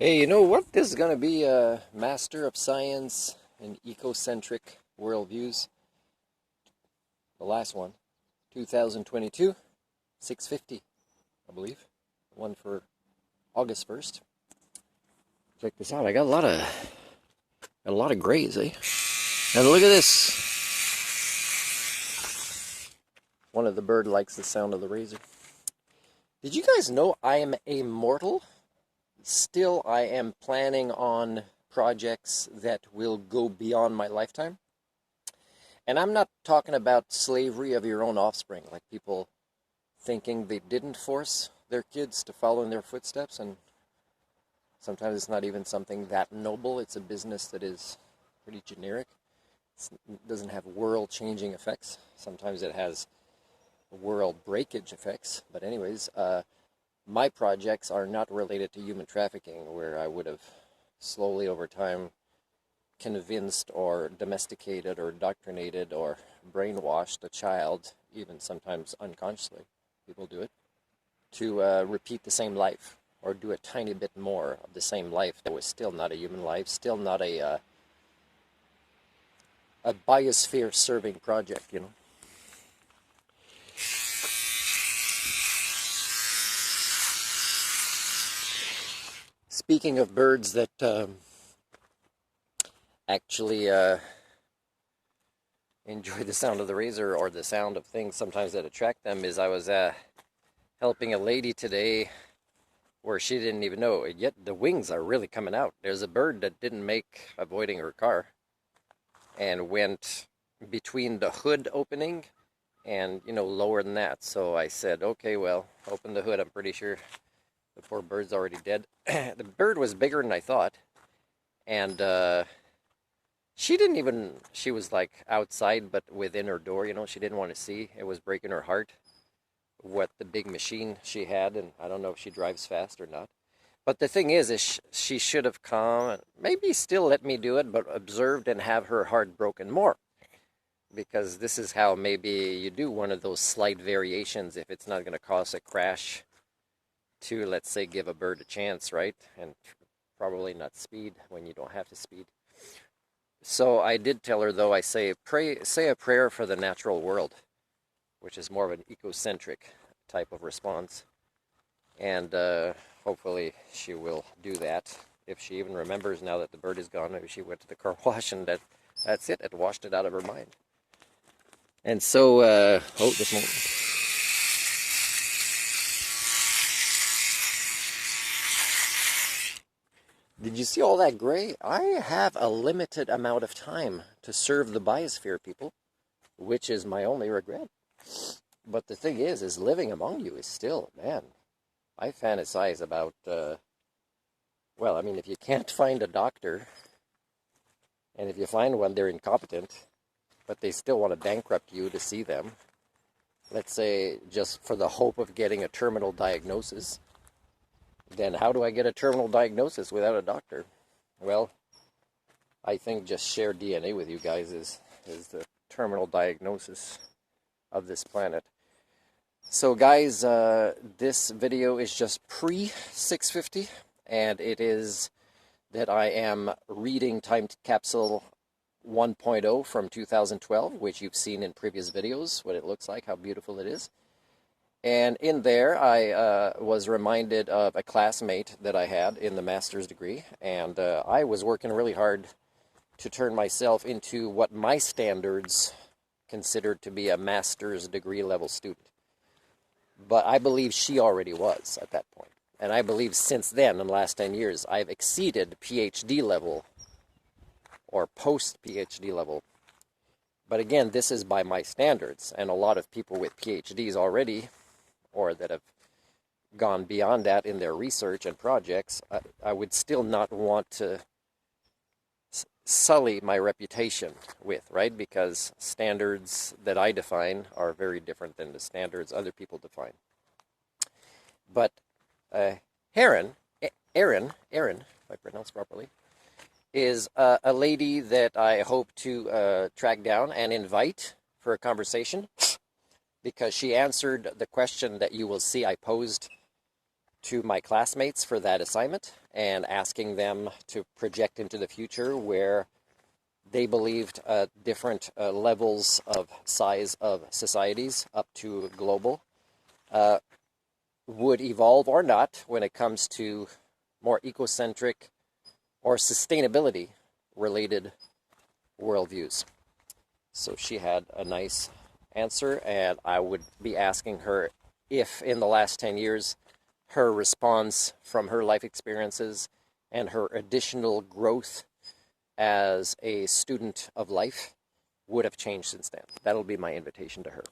Hey, you know what? This is going to be a Master of Science and Ecocentric Worldviews. The last one, 2022, 650, I believe. One for August 1st. Check this out. I got a lot of grays, eh? And look at this. One of the bird likes the sound of the razor. Did you guys know I am immortal? Still, I am planning on projects that will go beyond my lifetime. And I'm not talking about slavery of your own offspring, like people thinking they didn't force their kids to follow in their footsteps. And sometimes it's not even something that noble. It's a business that is pretty generic. It doesn't have world-changing effects. Sometimes it has world breakage effects. But anyways, my projects are not related to human trafficking, where I would have slowly over time convinced or domesticated or indoctrinated or brainwashed a child, even sometimes unconsciously, people do it, to repeat the same life or do a tiny bit more of the same life that was still not a human life, still not a biosphere serving project, you know. Speaking of birds that actually enjoy the sound of the razor or the sound of things sometimes that attract them, is I was helping a lady today where she didn't even know, yet the wings are really coming out. There's a bird that didn't make avoiding her car and went between the hood opening and, you know, lower than that. So I said, okay, well, open the hood. I'm pretty sure the poor bird's already dead. The bird was bigger than I thought. And she didn't even, she was like outside, but within her door, you know, she didn't want to see. It was breaking her heart what the big machine she had. And I don't know if she drives fast or not. But the thing is she should have come, maybe still let me do it, but observed and have her heart broken more. Because this is how maybe you do one of those slight variations if it's not going to cause a crash to, let's say, give a bird a chance, right? And probably not speed when you don't have to speed. So I did tell her, though, I say a prayer for the natural world, which is more of an ecocentric type of response. And hopefully she will do that. If she even remembers now that the bird is gone, maybe she went to the car wash and that's it. It washed it out of her mind. And so, oh, this moment. Did you see all that gray? I have a limited amount of time to serve the biosphere, people, which is my only regret. But the thing is living among you is still, man, I fantasize about, well, I mean, if you can't find a doctor, and if you find one, they're incompetent, but they still want to bankrupt you to see them, let's say just for the hope of getting a terminal diagnosis, then how do I get a terminal diagnosis without a doctor? Well, I think just share DNA with you guys is the terminal diagnosis of this planet. So guys, this video is just pre-650, and it is that I am reading Time Capsule 1.0 from 2012, which you've seen in previous videos, what it looks like, how beautiful it is. And in there, I was reminded of a classmate that I had in the master's degree, and I was working really hard to turn myself into what my standards considered to be a master's degree level student. But I believe she already was at that point. And I believe since then, in the last 10 years, I've exceeded PhD level or post-PhD level. But again, this is by my standards. And a lot of people with PhDs already, or that have gone beyond that in their research and projects, I would still not want to sully my reputation with, right? Because standards that I define are very different than the standards other people define. But Erin, if I pronounce properly, is a lady that I hope to track down and invite for a conversation, because she answered the question that you will see I posed to my classmates for that assignment and asking them to project into the future where they believed different levels of size of societies up to global would evolve or not when it comes to more ecocentric or sustainability related worldviews. So she had a nice answer, and I would be asking her if in the last 10 years her response from her life experiences and her additional growth as a student of life would have changed since then. That'll be my invitation to her.